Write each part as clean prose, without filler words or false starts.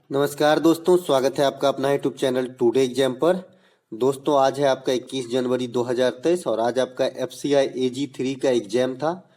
नमस्कार दोस्तों, स्वागत है आपका अपना यूट्यूब चैनल टुडे एग्जाम पर। दोस्तों आज है आपका 21 जनवरी 2023 और आज आपका FCI AG3 का एग्जाम था।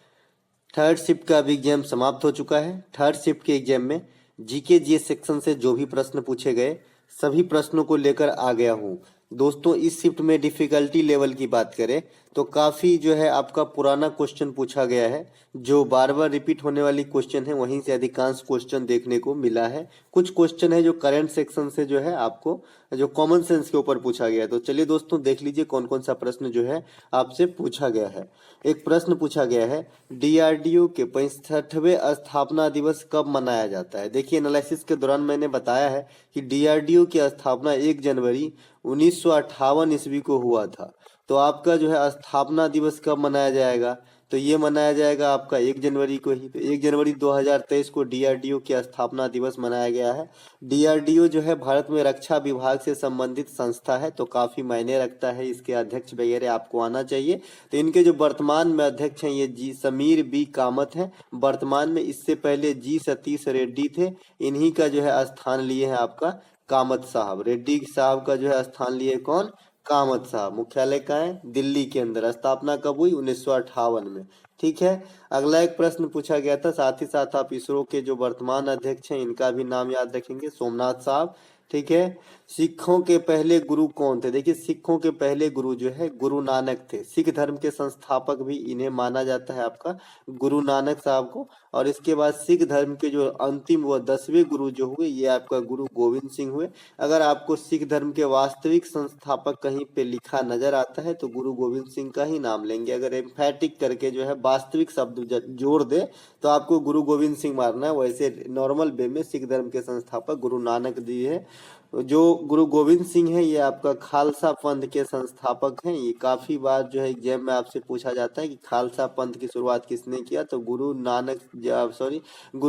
थर्ड शिफ्ट का अभी एग्जाम समाप्त हो चुका है। थर्ड शिफ्ट के एग्जाम में जीके जीएस सेक्शन से जो भी प्रश्न पूछे गए सभी प्रश्नों को लेकर आ गया हूँ। दोस्तों इस शिफ्ट में डिफिकल्टी लेवल की बात करें तो काफ़ी जो है आपका पुराना क्वेश्चन पूछा गया है। जो बार बार रिपीट होने वाली क्वेश्चन है वहीं से अधिकांश क्वेश्चन देखने को मिला है। कुछ क्वेश्चन है जो करंट सेक्शन से जो है आपको जो कॉमन सेंस के ऊपर पूछा गया है। तो चलिए दोस्तों देख लीजिए कौन कौन सा प्रश्न जो है आपसे पूछा गया है। एक प्रश्न पूछा गया है, DRDO के 65वें स्थापना दिवस कब मनाया जाता है। देखिए एनालिसिस के दौरान मैंने बताया है कि DRDO की स्थापना 1 जनवरी 1958 ईस्वी को हुआ था। तो आपका जो है स्थापना दिवस कब मनाया जाएगा, तो ये मनाया जाएगा आपका 1 जनवरी को ही। तो 1 जनवरी 2023 को DRDO की स्थापना दिवस मनाया गया है। DRDO जो है भारत में रक्षा विभाग से संबंधित संस्था है, तो काफ़ी मायने रखता है। इसके अध्यक्ष वगैरह आपको आना चाहिए। तो इनके जो वर्तमान में अध्यक्ष हैं ये जी समीर बी कामत हैं वर्तमान में। इससे पहले जी सतीश रेड्डी थे, इन्हीं का जो है स्थान लिए हैं आपका कामत साहब। रेड्डी साहब का जो है स्थान लिए कौन, कामत साहब। मुख्यालय कहाँ है, दिल्ली के अंदर। स्थापना कब हुई, 1958 में। ठीक है। अगला एक प्रश्न पूछा गया था, साथ ही साथ आप इसरो के जो वर्तमान अध्यक्ष हैं इनका भी नाम याद रखेंगे, सोमनाथ साहब। ठीक है। सिखों के पहले गुरु कौन थे। देखिए सिखों के पहले गुरु जो है गुरु नानक थे। सिख धर्म के संस्थापक भी इन्हें माना जाता है आपका गुरु नानक साहब को। और इसके बाद सिख धर्म के जो अंतिम व 10वें गुरु जो हुए ये आपका गुरु गोविंद सिंह हुए। अगर आपको सिख धर्म के वास्तविक संस्थापक कहीं पे लिखा नजर आता है तो गुरु गोविंद सिंह का ही नाम लेंगे। अगर एम्फैटिक करके जो है वास्तविक शब्द जोड़ दे तो आपको गुरु गोविंद सिंह मारना है। वैसे नॉर्मल वे में सिख धर्म के संस्थापक गुरु नानक जी है। जो गुरु गोविंद सिंह है ये आपका खालसा पंथ के संस्थापक हैं। ये काफी बार जो है एग्जाम में आपसे पूछा जाता है कि खालसा पंथ की शुरुआत किसने किया, तो गुरु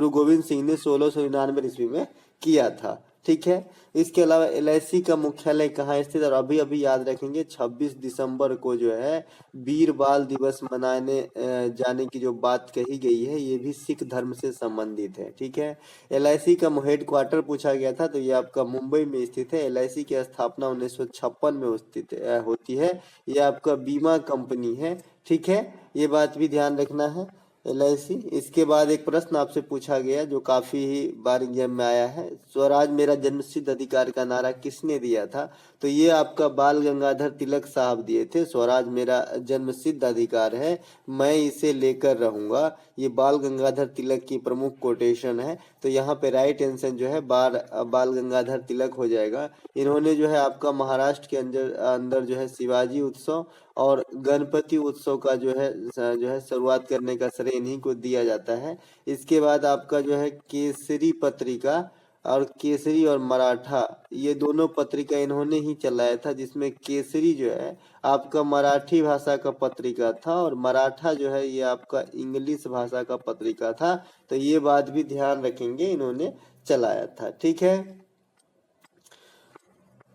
गोविंद सिंह ने 1699 ईस्वी में किया था। ठीक है। इसके अलावा LIC का मुख्यालय कहाँ स्थित, और अभी अभी याद रखेंगे 26 दिसंबर को जो है वीर बाल दिवस मनाने जाने की जो बात कही गई है ये भी सिख धर्म से संबंधित है। ठीक है। LIC का हेड क्वार्टर पूछा गया था, तो ये आपका मुंबई में स्थित है। LIC की स्थापना 1956 में स्थित होती है। ये आपका बीमा कंपनी है। ठीक है, ये बात भी ध्यान रखना है। LIC। इसके बाद एक प्रश्न आपसे पूछा गया जो काफी ही बार एग्जाम में आया है, स्वराज मेरा जन्मसिद्ध अधिकार का नारा किसने दिया था, तो ये आपका बाल गंगाधर तिलक साहब दिए थे। स्वराज मेरा जन्मसिद्ध अधिकार है, मैं इसे लेकर रहूंगा, ये बाल गंगाधर तिलक की प्रमुख कोटेशन है। तो यहाँ पे राइट आंसर जो है बाल गंगाधर तिलक हो जाएगा। इन्होंने जो है आपका महाराष्ट्र के अंदर जो है शिवाजी उत्सव और गणपति उत्सव का जो है शुरुआत करने का श्रेय इन्हीं को दिया जाता है। इसके बाद आपका जो है केसरी पत्रिका और केसरी और मराठा ये दोनों पत्रिका इन्होंने ही चलाया था, जिसमें केसरी जो है आपका मराठी भाषा का पत्रिका था और मराठा जो है ये आपका इंग्लिश भाषा का पत्रिका था। तो ये बात भी ध्यान रखेंगे, इन्होंने चलाया था। ठीक है।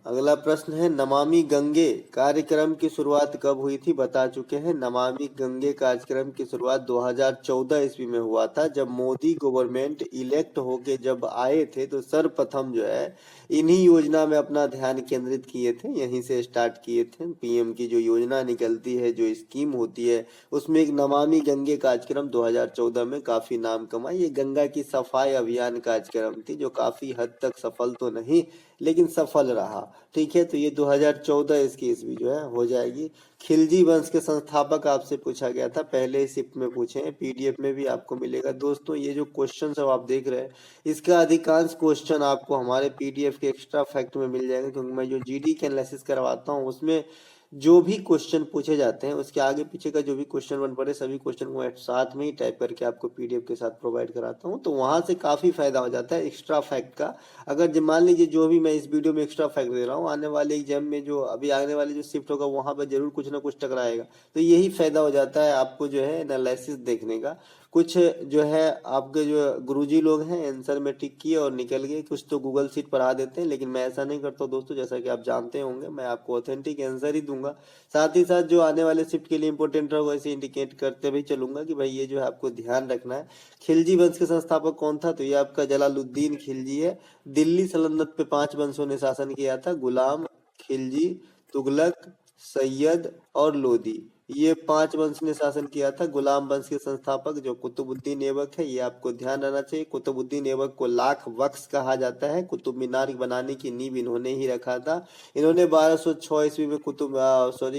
अगला प्रश्न है, नमामि गंगे कार्यक्रम की शुरुआत कब हुई थी, बता चुके हैं। नमामि गंगे कार्यक्रम की शुरुआत 2014 ईस्वी में हुआ था, जब मोदी गवर्नमेंट इलेक्ट होके जब आए थे तो सर्वप्रथम जो है इन्हीं योजना में अपना ध्यान केंद्रित किए थे, यहीं से स्टार्ट किए थे। PM की जो योजना निकलती है, जो स्कीम होती है, उसमें एक नमामि गंगे कार्यक्रम 2014 में काफी नाम कमाई। ये गंगा की सफाई अभियान कार्यक्रम थी जो काफी हद तक सफल तो नहीं लेकिन सफल रहा। ठीक है। तो ये 2014 इसकी ईस्वी जो है हो जाएगी। खिलजी वंश के संस्थापक आपसे पूछा गया था, पहले शिफ्ट में पूछे हैं, PDF में भी आपको मिलेगा। दोस्तों ये जो क्वेश्चन सब आप देख रहे हैं इसका अधिकांश क्वेश्चन आपको हमारे PDF के एक्स्ट्रा फैक्ट में मिल जाएगा, क्योंकि मैं जो GD के एनालिसिस करवाता हूँ उसमें जो भी क्वेश्चन पूछे जाते हैं उसके आगे पीछे का जो भी क्वेश्चन बन पड़े सभी क्वेश्चन को मैं साथ में ही टाइप करके आपको PDF के साथ प्रोवाइड कराता हूं, तो वहां से काफी फायदा हो जाता है एक्स्ट्रा फैक्ट का। अगर मान लीजिए जो भी मैं इस वीडियो में एक्स्ट्रा फैक्ट दे रहा हूँ, आने वाले एग्जाम में जो अभी आने वाले जो शिफ्ट होगा वहां पर जरूर कुछ ना कुछ टकराएगा, तो यही फायदा हो जाता है आपको जो है एनालिसिस देखने का। कुछ जो है आपके जो गुरुजी लोग हैं आंसर में टिक किए और निकल गए, कुछ तो गूगल शीट पर आ देते हैं, लेकिन मैं ऐसा नहीं करता हूं दोस्तों, जैसा कि आप जानते होंगे मैं आपको ऑथेंटिक आंसर ही दूंगा। साथ ही साथ जो आने वाले शिफ्ट के लिए इंपॉर्टेंट रहोगा इसे इंडिकेट करते भी चलूंगा कि भाई ये जो है आपको ध्यान रखना है। खिलजी वंश के संस्थापक कौन था? तो ये आपका जलालुद्दीन खिलजी है। दिल्ली सल्तनत पे 5 वंशों ने शासन किया था, गुलाम, खिलजी, तुगलक, सैयद और लोदी। ये 5 वंश ने शासन किया था। गुलाम वंश के संस्थापक जो कुतुबुद्दीन ऐबक है, ये आपको ध्यान रहना चाहिए। कुतुबुद्दीन ऐबक को लाख वक्स कहा जाता है। कुतुब मीनार बनाने की नींव इन्होंने ही रखा था। इन्होंने 1206 ईस्वी में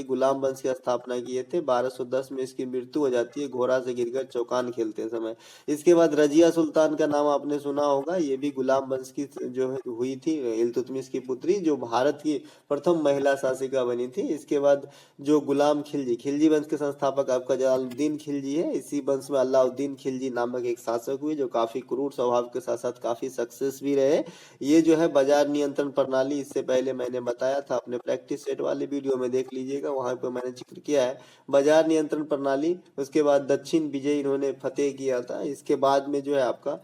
गुलाम वंश की स्थापना किए थे। 1210 में इसकी मृत्यु हो जाती है घोड़ा से गिरकर चौकान खेलते समय। इसके बाद रजिया सुल्तान का नाम आपने सुना होगा, ये भी गुलाम वंश की जो है हुई थी, इल्तुतमिश की पुत्री, जो भारत की प्रथम महिला शासिका बनी थी। इसके बाद जो गुलाम खिलजी, खिलजी वंश के संस्थापक आपका जलालुद्दीन खिलजी है। इसी वंश में अलाउद्दीन खिलजी नामक एक शासक हुए जो काफी क्रूर स्वभाव के साथ साथ काफी सक्सेस भी रहे। ये जो है बाजार नियंत्रण प्रणाली, इससे पहले मैंने बताया था, अपने प्रैक्टिस सेट वाले वीडियो में देख लीजिएगा, वहां पे मैंने जिक्र किया है बाजार नियंत्रण प्रणाली। उसके बाद दक्षिण विजय इन्होंने फतेह किया था। इसके बाद में जो है आपका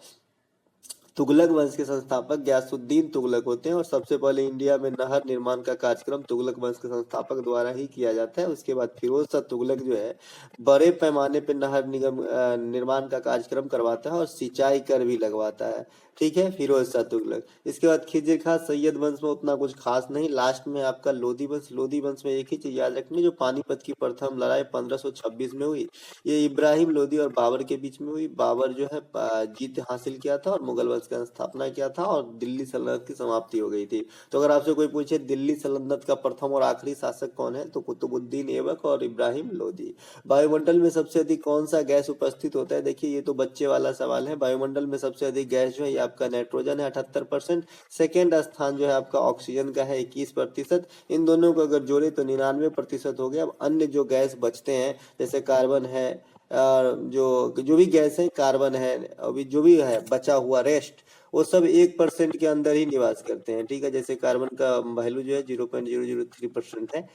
तुगलक वंश के संस्थापक गयासुद्दीन तुगलक होते हैं और सबसे पहले इंडिया में नहर निर्माण का कार्यक्रम तुगलक वंश के संस्थापक द्वारा ही किया जाता है। उसके बाद फिरोज शाह तुगलक जो है बड़े पैमाने पर नहर निगम निर्माण का कार्यक्रम करवाता है और सिंचाई कर भी लगवाता है। ठीक है, फिरोज शाह तुगलक। इसके बाद खिजर खां सैयद वंश में उतना कुछ खास नहीं। लास्ट में आपका लोधी वंश। लोधी वंश में एक ही चीज याद रखनी, जो पानीपत की प्रथम लड़ाई 1526 में हुई, ये इब्राहिम लोधी और बाबर के बीच में हुई। बाबर जो है जीत हासिल किया था और मुगल वंश का स्थापना किया था और दिल्ली सल्तनत की समाप्ति हो गई थी। तो अगर आपसे कोई पूछे दिल्ली सल्तनत का प्रथम और आखिरी शासक कौन है, तो कुतुबुद्दीन ऐबक और इब्राहिम लोधी। वायुमंडल में सबसे अधिक कौन सा गैस उपस्थित होता है? देखिए ये तो बच्चे वाला सवाल है। वायुमंडल में सबसे अधिक गैस जो है आपका नाइट्रोजन है 78%। सेकेंड स्थान जो है आपका ऑक्सीजन का है 21%। इन दोनों को अगर जोड़े तो 99% हो गया। अब अन्य जो गैस बचते हैं जैसे कार्बन है, जो भी गैस है, कार्बन है, अभी जो भी है बचा हुआ रेस्ट, वो सब 1% के अंदर ही निवास करते हैं। ठीक है, जैसे कार्बन का वैल्यू जो है 0.003% है।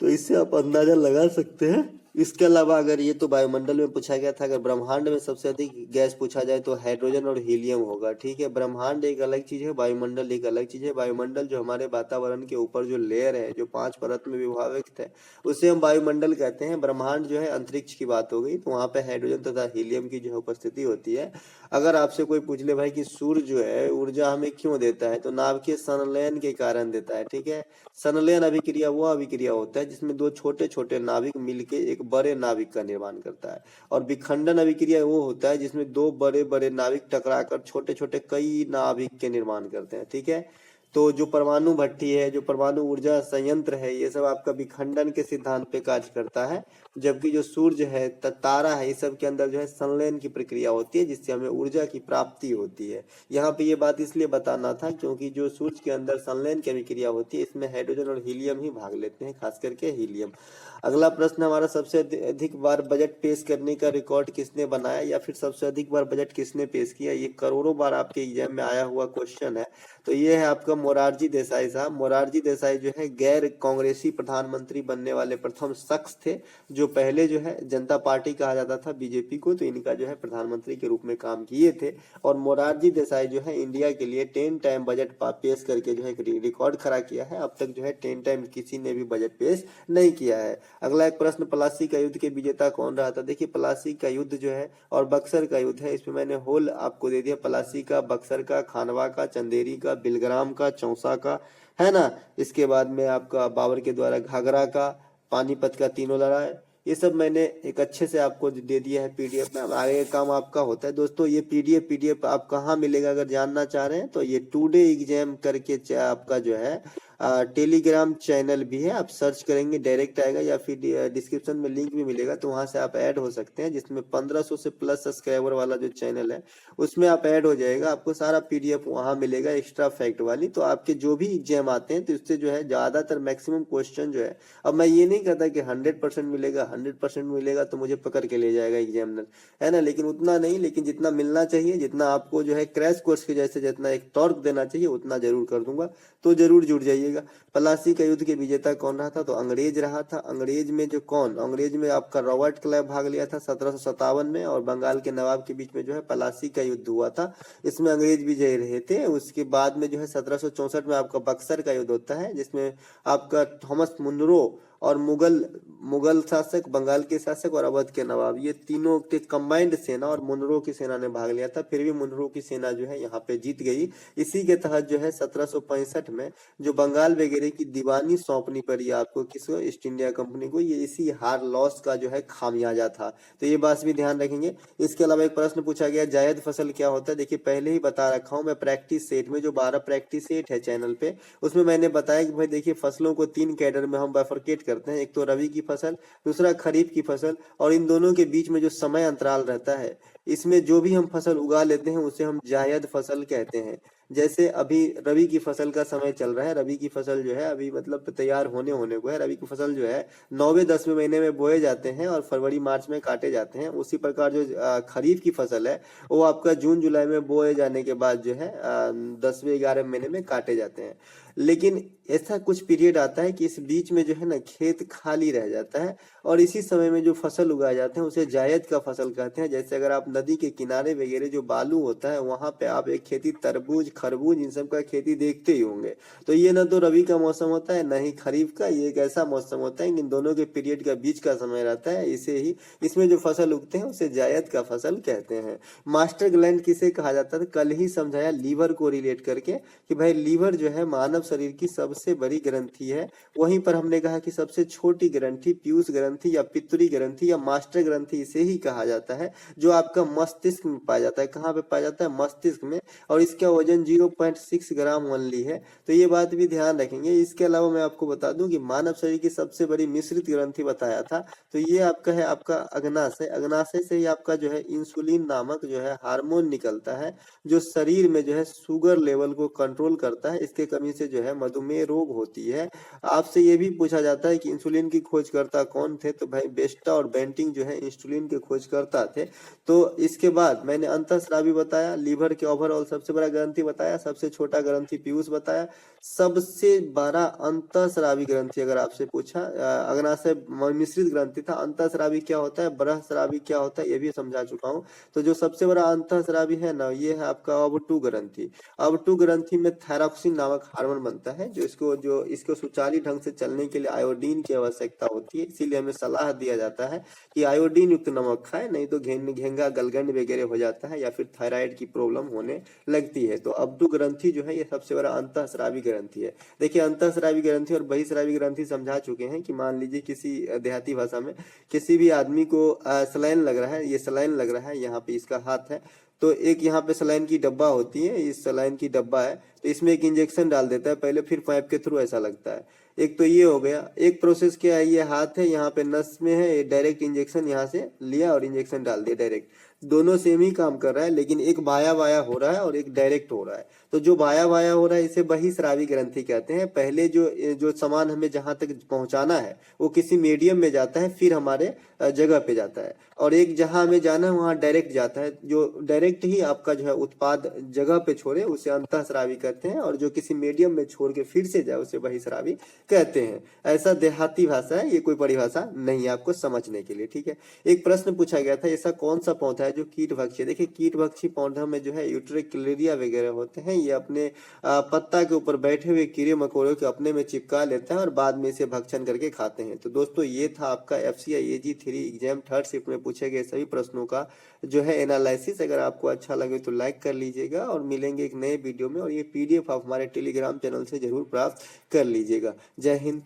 तो इससे आप अंदाजा लगा सकते हैं। इसके अलावा अगर ये तो वायुमंडल में पूछा गया था, अगर ब्रह्मांड में सबसे अधिक गैस पूछा जाए तो हाइड्रोजन और हीलियम होगा। ठीक है, ब्रह्मांड एक अलग चीज है, वायुमंडल एक अलग चीज है। वायुमंडल जो हमारे वातावरण के ऊपर जो लेयर है, जो 5 परत में विभाजित है, उसे हम वायुमंडल कहते हैं। ब्रह्मांड जो है अंतरिक्ष की बात हो गई, तो वहां पे हाइड्रोजन तथा हीलियम की जो उपस्थिति होती है। अगर आपसे कोई पूछ ले भाई कि सूर्य जो है ऊर्जा हमें क्यों देता है, तो नाभिकीय संलयन के कारण देता है। ठीक है, संलयन अभिक्रिया वो अभिक्रिया होता है जिसमें 2 छोटे छोटे नाभिक मिलके एक बड़े नाभिक का निर्माण करता है। और विखंडन अभिक्रिया वो होता है जिसमें 2 बड़े बड़े नाभिक टकराकर छोटे छोटे कई नाभिक के निर्माण करते हैं। ठीक है, तो जो परमाणु भट्टी है, जो परमाणु ऊर्जा संयंत्र है, ये सब आपका विखंडन के सिद्धांत पे कार्य करता है। जबकि जो सूर्य है, तारा है, इस सब के अंदर जो है संलयन की प्रक्रिया होती है जिससे हमें ऊर्जा की प्राप्ति होती है। यहाँ पे ये बात इसलिए बताना था क्योंकि जो सूर्य के अंदर संलयन की अभिक्रिया होती है, इसमें हाइड्रोजन और हीलियम ही भाग लेते हैं, खास करके हीलियम। अगला प्रश्न हमारा, सबसे अधिक बार बजट पेश करने का रिकॉर्ड किसने बनाया, या फिर सबसे अधिक बार बजट किसने पेश किया? ये करोड़ों बार आपके एग्जाम में आया हुआ क्वेश्चन है। तो ये है आपका मोरारजी देसाई साहब। मोरारजी देसाई जो है गैर कांग्रेसी प्रधानमंत्री बनने वाले प्रथम शख्स थे, जो पहले जो है जनता पार्टी कहा जाता था बीजेपी को, तो इनका जो है प्रधानमंत्री के रूप में काम किए थे। और मोरारजी देसाई जो है इंडिया के लिए 10 टाइम बजट पेश करके जो है रिकॉर्ड खड़ा किया है। अब तक जो है 10 टाइम किसी ने भी बजट पेश नहीं किया है। अगला एक प्रश्न, प्लासी का युद्ध के विजेता कौन रहा था? देखिए प्लासी का युद्ध जो है और बक्सर का युद्ध है, इसमें मैंने होल आपको दे दिया, प्लासी का, बक्सर का, खानवा का, चंदेरी का, बिलग्राम का, चौसा का, है ना। इसके बाद में आपका बाबर के द्वारा घाघरा का, पानीपत का, तीनों लड़ाई, ये सब मैंने एक अच्छे से आपको दे दिया है पीडीएफ में। आगे काम आपका होता है दोस्तों। ये पीडीएफ आप कहाँ मिलेगा अगर जानना चाह रहे हैं तो ये टुडे एग्जाम करके आपका जो है टेलीग्राम चैनल भी है, आप सर्च करेंगे डायरेक्ट आएगा, या फिर डिस्क्रिप्शन में लिंक भी मिलेगा, तो वहां से आप ऐड हो सकते हैं, जिसमें 1500 से प्लस सब्सक्राइबर वाला जो चैनल है उसमें आप ऐड हो जाएगा। आपको सारा पीडीएफ वहां मिलेगा, एक्स्ट्रा फैक्ट वाली। तो आपके जो भी एग्जाम आते हैं तो इससे जो है ज्यादातर मैक्सिमम क्वेश्चन जो है, अब मैं ये नहीं कहता कि 100% मिलेगा, 100% मिलेगा तो मुझे पकड़ के ले जाएगा एग्जामिनर, है ना, लेकिन उतना नहीं, लेकिन जितना मिलना चाहिए, जितना आपको जो है क्रैश कोर्स के जैसे जितना एक टॉर्क देना चाहिए, उतना जरूर कर दूंगा। तो जरूर जुड़ जाइए। लीजिएगा। प्लासी का युद्ध के विजेता कौन रहा था? तो अंग्रेज रहा था। अंग्रेज में जो कौन, अंग्रेज में आपका रॉबर्ट क्लाइव भाग लिया था 1757 में, और बंगाल के नवाब के बीच में जो है प्लासी का युद्ध हुआ था, इसमें अंग्रेज विजयी रहे थे। उसके बाद में जो है 1764 में आपका बक्सर का युद्ध होता है, जिसमें आपका थॉमस मुनरो और मुगल मुगल शासक, बंगाल के शासक और अवध के नवाब, ये तीनों के कंबाइंड सेना और मुनरो की सेना ने भाग लिया था। फिर भी मुनरो की सेना जो है यहाँ पे जीत गई। इसी के तहत जो है 1765 में जो बंगाल वगैरह की दीवानी सौंपनी पड़ी आपको, किसको? ईस्ट इंडिया कंपनी को। ये इसी हार लॉस का जो है खामियाजा था, तो ये बात भी ध्यान रखेंगे। इसके अलावा एक प्रश्न पूछा गया, जायद फसल क्या होता है? देखिए पहले ही बता रखा हूं मैं, प्रैक्टिस सेट में जो 12 प्रैक्टिस सेट है चैनल पे, उसमें मैंने बताया कि भाई देखिए फसलों को 3 कैडर में हम बाइफरकेट करते हैं। एक तो रबी की फसल, दूसरा खरीफ की फसल, और इन दोनों के बीच में जो समय अंतराल रहता है, इसमें जो भी हम फसल उगा लेते हैं उसे हम जायद फसल कहते हैं। जैसे अभी रबी की फसल का समय चल रहा है, रबी की फसल जो है अभी मतलब तैयार होने होने को है। रबी की फसल जो है 9वें 10वें महीने में बोए जाते हैं और फरवरी मार्च में काटे जाते हैं। उसी प्रकार जो खरीफ की फसल है वो आपका जून जुलाई में बोए जाने के बाद जो है 10वें 11वें महीने में काटे जाते हैं। लेकिन ऐसा कुछ पीरियड आता है कि इस बीच में जो है ना खेत खाली रह जाता है, और इसी समय में जो फसल उगाए जाते हैं उसे जायद का फसल कहते हैं। जैसे अगर आप नदी के किनारे वगैरह जो बालू होता है वहां पे आप एक खेती तरबूज, खरबूज, इन सब का खेती देखते ही होंगे। तो ये ना तो रबी का मौसम होता है, ना ही खरीफ का। ये एक ऐसा मौसम होता है इन दोनों के पीरियड का बीच का समय रहता है, इसे ही इसमें जो फसल उगते हैं उसे जायद का फसल कहते हैं। मास्टर ग्लैंड किसे कहा जाता है? कल ही समझाया लीवर को रिलेट करके कि भाई लीवर जो है मानव शरीर की सबसे बड़ी ग्रंथि है। वहीं पर हमने कहा कि सबसे छोटी ग्रंथि पीयूष ग्रंथि या पित्तरी ग्रंथि या मास्टर ग्रंथि इसे ही कहा जाता है, जो आपका मस्तिष्क में पाया जाता है। कहाँ पे पाया जाता है? मस्तिष्क में, और इसका वजन 0.6 ग्राम ओनली है। तो ये बात भी ध्यान रखेंगे। इसके अलावा मैं आपको बता दूं कि मानव शरीर की सबसे बड़ी मिश्रित ग्रंथि बताया था, तो ये आपका है आपका अग्नाशय। अग्नाशय से ही आपका जो है इंसुलिन नामक जो है हार्मोन निकलता है, जो शरीर में जो है शुगर लेवल को कंट्रोल करता है। इसके कमी से जो है मधुमेह रोग होती है। आपसे ये भी पूछा जाता है कि इंसुलिन की खोजकर्ता कौन थे? तो भाई बेस्टा और बेंटिंग जो है इंसुलिन के खोजकर्ता थे। तो इसके बाद मैंने अंतःस्रावी बताया, लीवर के ओवरऑल सबसे बड़ा ग्रंथि बताया, सबसे छोटा ग्रंथि पीयूष बताया, सबसे बड़ा अंतःस्रावी ग्रंथि अगर आपसे पूछा अग्नाशय मिश्रित ग्रंथि था। अंतःस्रावी क्या होता है, बृहस्रावी क्या होता है, ये भी समझा चुका हूँ। तो जो सबसे बड़ा अंतःस्रावी है ना, ये है आपका अवटु ग्रंथि। अवटु ग्रंथि में थायरॉक्सिन नामक हार्मोन बनता है, जो इसको सुचारू ढंग से चलने के लिए आयोडीन की आवश्यकता होती है। इसीलिए हमें सलाह दिया जाता है कि आयोडीन युक्त नमक खाए, नहीं तो घेंगा गलगंड वगैरह हो जाता है या फिर थायराइड की प्रॉब्लम होने लगती है। तो अवटु ग्रंथि जो है ये सबसे बड़ा अंतःस्रावी ग्रंथि है। देखिए अंतःस्रावी ग्रंथि और बहिस्रावी ग्रंथि समझा चुके हैं कि मान लीजिए किसी देहाती भाषा में किसी भी आदमी को सलाइन लग रहा है, ये सलाइन लग रहा है, यहाँ पे इसका हाथ है, तो एक यहाँ पे सलाइन की डब्बा होती है, इस सलाइन की डब्बा है, तो इसमें एक इंजेक्शन डाल देता है पहले, फिर पाइप के थ्रू ऐसा लगता है। एक तो ये हो गया। एक प्रोसेस क्या है, ये हाथ है, यहाँ पे नस में है, ये डायरेक्ट इंजेक्शन यहाँ से लिया और इंजेक्शन डाल दिया डायरेक्ट। दोनों सेम ही काम कर रहा है, लेकिन एक वाया वाया हो रहा है और एक डायरेक्ट हो रहा है। तो जो वाया वाया हो रहा है इसे बहिस्रावी ग्रंथि कहते हैं। पहले जो सामान हमें जहां तक पहुंचाना है वो किसी मीडियम में जाता है, फिर हमारे जगह पे जाता है, और एक जहां हमें जाना है वहां डायरेक्ट जाता है। जो डायरेक्ट ही आपका जो है उत्पाद जगह पे छोड़े उसे अंतःस्रावी कहते हैं, और जो किसी मीडियम में छोड़ के फिर से जाए उसे बहिस्रावी कहते हैं। ऐसा देहाती भाषा है, ये कोई परिभाषा नहीं है आपको समझने के लिए, ठीक है। एक प्रश्न पूछा गया था, ऐसा कौन सा पौधा है जो कीटभक्षी? देखिए कीटभक्षी पौधा में जो है यूट्रिक्लेरिया वगैरह होते हैं, ये अपने पत्ता के ऊपर बैठे हुए कीड़े मकोड़ों के अपने में चिपका लेता है और बाद में इसे भक्षण करके खाते हैं। तो दोस्तों ये था आपका FCI AG 3 exam third shift में पूछे गए सभी प्रश्नों का जो है एनालिसिस। अगर आपको अच्छा लगे तो लाइक कर लीजिएगा, और मिलेंगे एक नए वीडियो में, और ये PDF आप हमारे टेलीग्राम चैनल से जरूर प्राप्त कर लीजिएगा। जय हिंद।